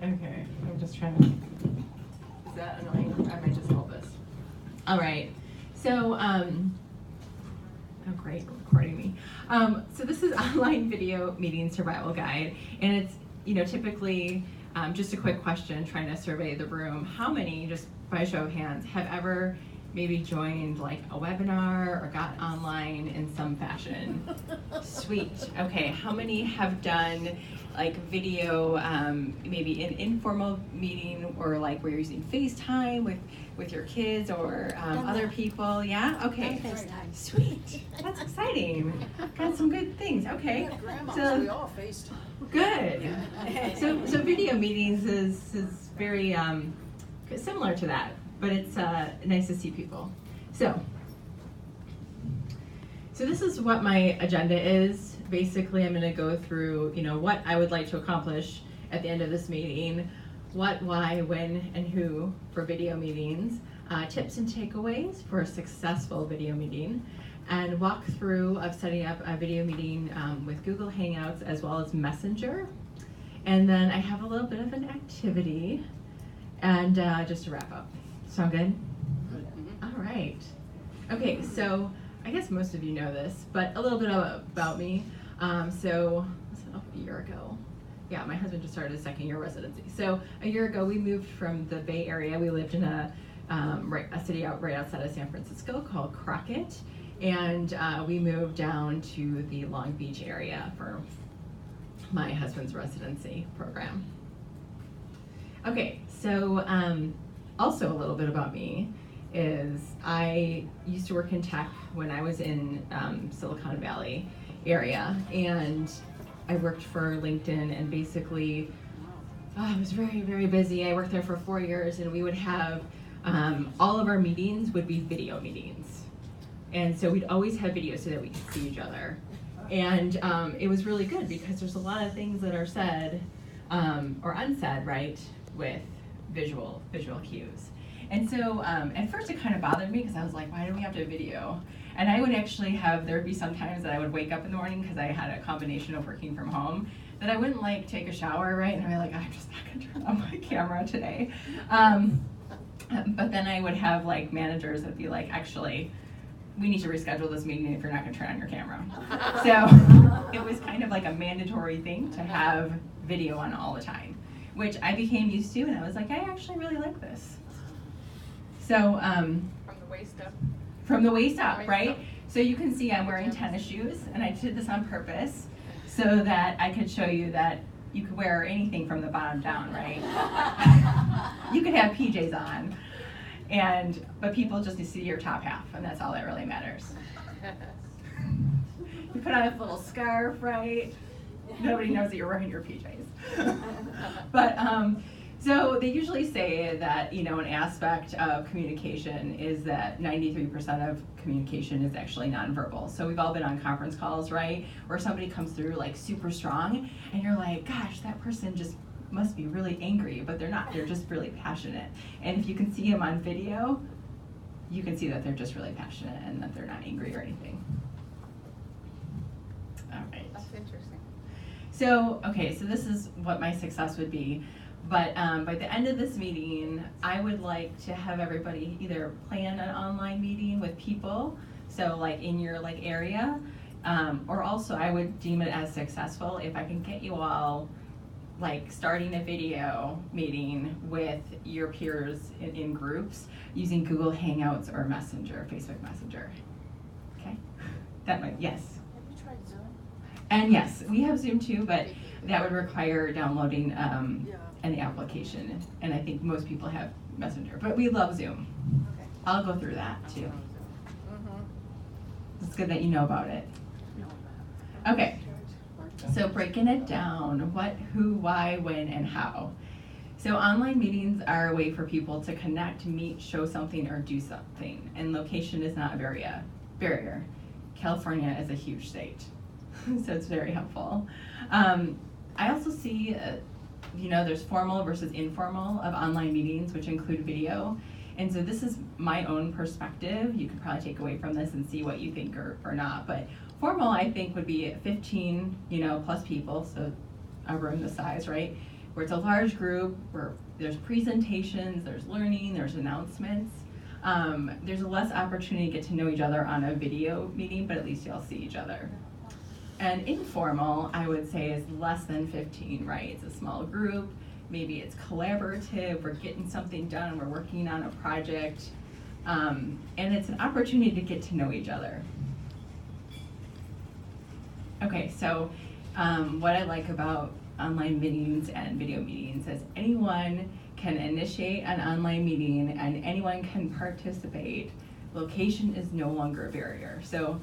Okay, I'm just trying to. Is that annoying? I might just hold this. All right. So, oh great, recording me. So this is online video meeting survival guide, and it's typically just a quick question trying to survey the room. How many, just by show of hands, have ever maybe joined like a webinar or got online in some fashion? Sweet. Okay, how many have done like video, maybe an informal meeting, or like where you're using FaceTime with your kids or other people? Yeah? Okay. Sweet. That's exciting. Got some good things. Okay. So we all FaceTime. Good. So video meetings is very similar to that, but it's nice to see people. So this is what my agenda is. Basically, I'm going to go through, what I would like to accomplish at the end of this meeting, what, why, when, and who for video meetings, tips and takeaways for a successful video meeting, and walk through of setting up a video meeting with Google Hangouts as well as Messenger. And then I have a little bit of an activity, and just to wrap up. Sound good? Good. All right. Okay, so I guess most of you know this, but a little bit about me. So a year ago, yeah, my husband just started his second year residency. So a year ago, we moved from the Bay Area. We lived in a city right outside of San Francisco called Crockett, and we moved down to the Long Beach area for my husband's residency program. Okay, so also a little bit about me is I used to work in tech when I was in Silicon Valley area, and I worked for LinkedIn, and basically I was very, very busy. I worked there for 4 years, and we would have all of our meetings would be video meetings, and so we'd always have video so that we could see each other, and it was really good because there's a lot of things that are said or unsaid, right, with visual cues. And so at first it kind of bothered me because I was like, why do we have to video? And I would actually there'd be some times that I would wake up in the morning because I had a combination of working from home that I wouldn't like take a shower, right? And I'd be like, I'm just not gonna turn on my camera today. But then I would have like managers that'd be like, actually, we need to reschedule this meeting if you're not gonna turn on your camera. So it was kind of like a mandatory thing to have video on all the time, which I became used to, and I was like, I actually really like this. So from the waist up. From the waist up, right? So you can see I'm wearing tennis shoes, and I did this on purpose so that I could show you that you could wear anything from the bottom down, right? You could have PJs on, but people just need to see your top half, and that's all that really matters. You put on a little scarf, right? Nobody knows that you're wearing your PJs. But so they usually say that, an aspect of communication is that 93% of communication is actually nonverbal. So we've all been on conference calls, right? Where somebody comes through like super strong, and you're like, gosh, that person just must be really angry, but they're not. They're just really passionate. And if you can see them on video, you can see that they're just really passionate and that they're not angry or anything. All right. That's interesting. So, okay, so this is what my success would be. But by the end of this meeting, I would like to have everybody either plan an online meeting with people, so like in your area, or also I would deem it as successful if I can get you all like starting a video meeting with your peers in groups using Google Hangouts or Messenger, Facebook Messenger. Okay, that might, yes. Have you tried Zoom? And yes, we have Zoom too, but that would require downloading Yeah. an application, and I think most people have Messenger, but we love Zoom. Okay. I'll go through that too. Mm-hmm. It's good that you know about it. Okay, so breaking it down, what, who, why, when, and how. So online meetings are a way for people to connect, meet, show something, or do something, and location is not a barrier. California is a huge state, so it's very helpful. I also see there's formal versus informal of online meetings, which include video. And so this is my own perspective. You could probably take away from this and see what you think or not. But formal, I think, would be 15, plus people, so a room this size, right? where it's a large group, where there's presentations, there's learning, there's announcements. There's less opportunity to get to know each other on a video meeting, but at least you'll see each other. And informal, I would say, is less than 15, right? It's a small group, maybe it's collaborative, we're getting something done, we're working on a project, and it's an opportunity to get to know each other. Okay, so what I like about online meetings and video meetings is anyone can initiate an online meeting and anyone can participate. Location is no longer a barrier. So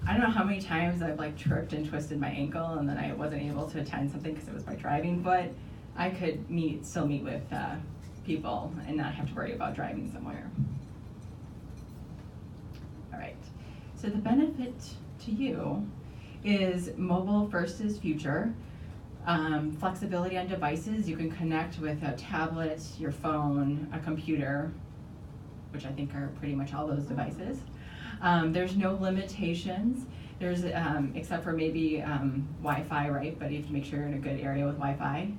I don't know how many times I've like tripped and twisted my ankle and then I wasn't able to attend something because it was my driving, but I could still meet with people and not have to worry about driving somewhere. All right, so the benefit to you is mobile first is future. Flexibility on devices, you can connect with a tablet, your phone, a computer, which I think are pretty much all those devices. There's no limitations. There's, except for maybe Wi-Fi, right? But you have to make sure you're in a good area with Wi-Fi.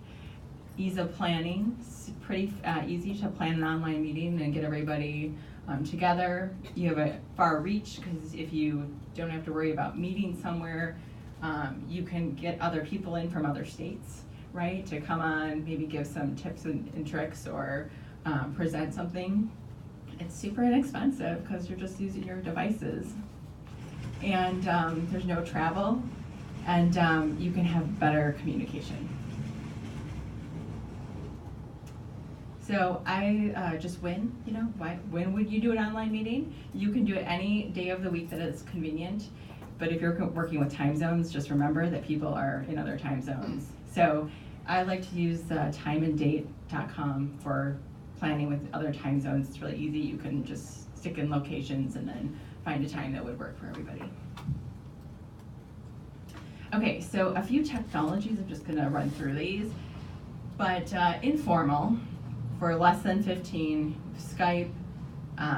Ease of planning, it's pretty easy to plan an online meeting and get everybody together. You have a far reach, because if you don't have to worry about meeting somewhere, you can get other people in from other states, right, to come on, maybe give some tips and tricks or present something. It's super inexpensive because you're just using your devices. And there's no travel, and you can have better communication. So I just when would you do an online meeting? You can do it any day of the week that is convenient. But if you're working with time zones, just remember that people are in other time zones. So I like to use timeanddate.com for planning with other time zones. It's really easy. You can just stick in locations and then find a time that would work for everybody. Okay, so a few technologies, I'm just gonna run through these. But informal, for less than 15, Skype,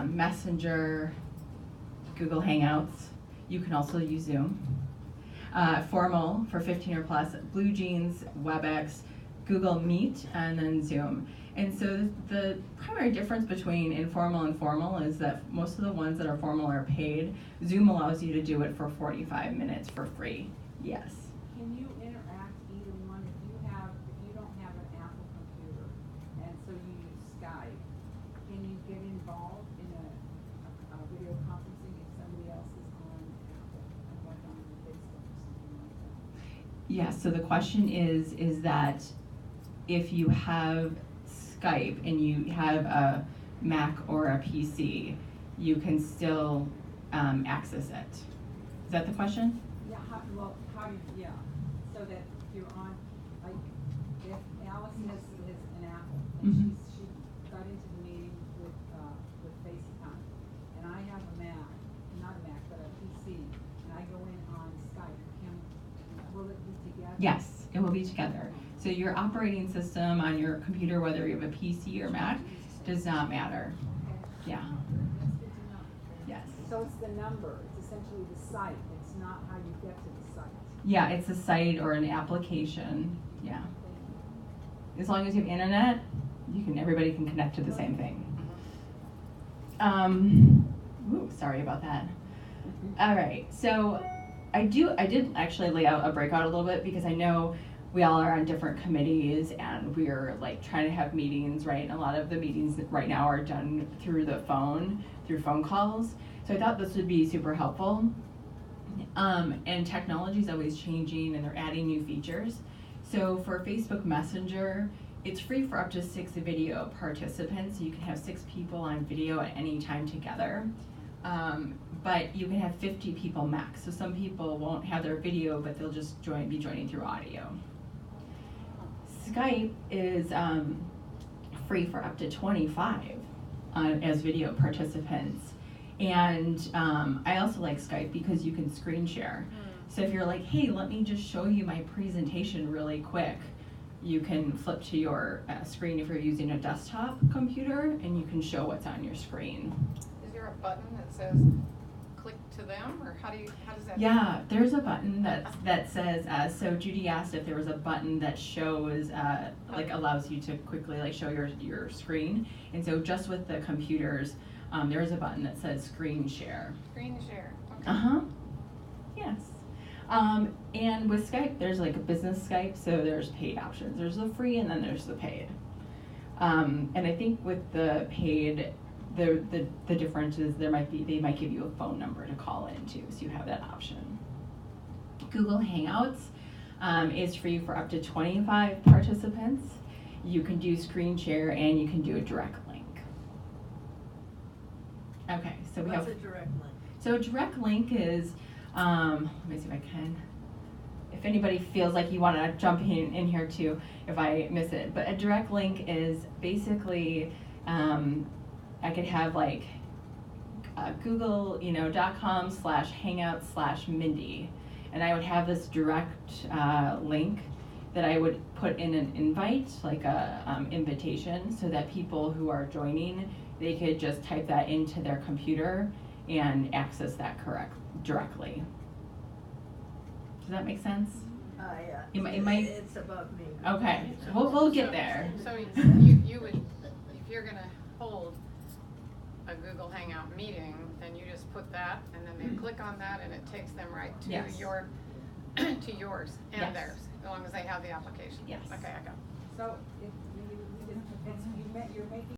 Messenger, Google Hangouts. You can also use Zoom. Formal, for 15 or plus, Blue Jeans, WebEx, Google Meet, and then Zoom. And so the primary difference between informal and formal is that most of the ones that are formal are paid. Zoom allows you to do it for 45 minutes for free. Yes. Can you interact either one if you don't have an Apple computer and so you use Skype? Can you get involved in a video conferencing if somebody else is on Apple and like on Facebook or something like that? Yeah, so the question is that if you have Skype and you have a Mac or a PC, you can still access it. Is that the question? Yeah, so that you're on, like, if Alice has an Apple and she got into the meeting with FaceTime, and I have a Mac, not a Mac, but a PC, and I go in on Skype, will it be together? Yes, it will be together. So your operating system on your computer, whether you have a PC or Mac, does not matter. Okay. Yeah. That's good to know. Yes. So it's the number, it's essentially the site, it's not how you get to the site. Yeah, it's a site or an application. Yeah. As long as you have internet, everybody can connect to the same thing. Sorry about that. All right, so I did actually lay out a breakout a little bit because I know we all are on different committees and we're like trying to have meetings, right? And a lot of the meetings right now are done through phone calls. So I thought this would be super helpful. And technology is always changing and they're adding new features. So for Facebook Messenger, it's free for up to 6 video participants. So you can have 6 people on video at any time together. But you can have 50 people max. So some people won't have their video, but they'll just be joining through audio. Skype is free for up to 25 as video participants. And I also like Skype because you can screen share. So if you're like, hey, let me just show you my presentation really quick, you can flip to your screen if you're using a desktop computer and you can show what's on your screen. Is there a button that says click to them, or how does that? Yeah, there's a button that says, so Judy asked if there was a button that shows, like allows you to quickly like show your screen. And so just with the computers, there is a button that says screen share. Screen share, okay. Uh-huh, yes. And with Skype, there's like a business Skype, so there's paid options. There's the free and then there's the paid. And I think with the paid, the difference is they might give you a phone number to call in too, so you have that option. Google Hangouts is free for up to 25 participants. You can do screen share and you can do a direct link. Okay, so we What's have. a direct link? So a direct link is, let me see if I can. If anybody feels like you want to jump in here too, if I miss it. But a direct link is basically, I could have like google.com/hangout/Mindy, and I would have this direct link that I would put in an invite, like a invitation, so that people who are joining, they could just type that into their computer and access that directly. Does that make sense? Yeah. It might. It's above me. Okay, we'll get there. So you would, if you're gonna hold a Google Hangout meeting, then you just put that, and then they click on that, and it takes them right to Yes. your, to yours and Yes. theirs, as long as they have the application. Yes. Okay, I got it. So if you're making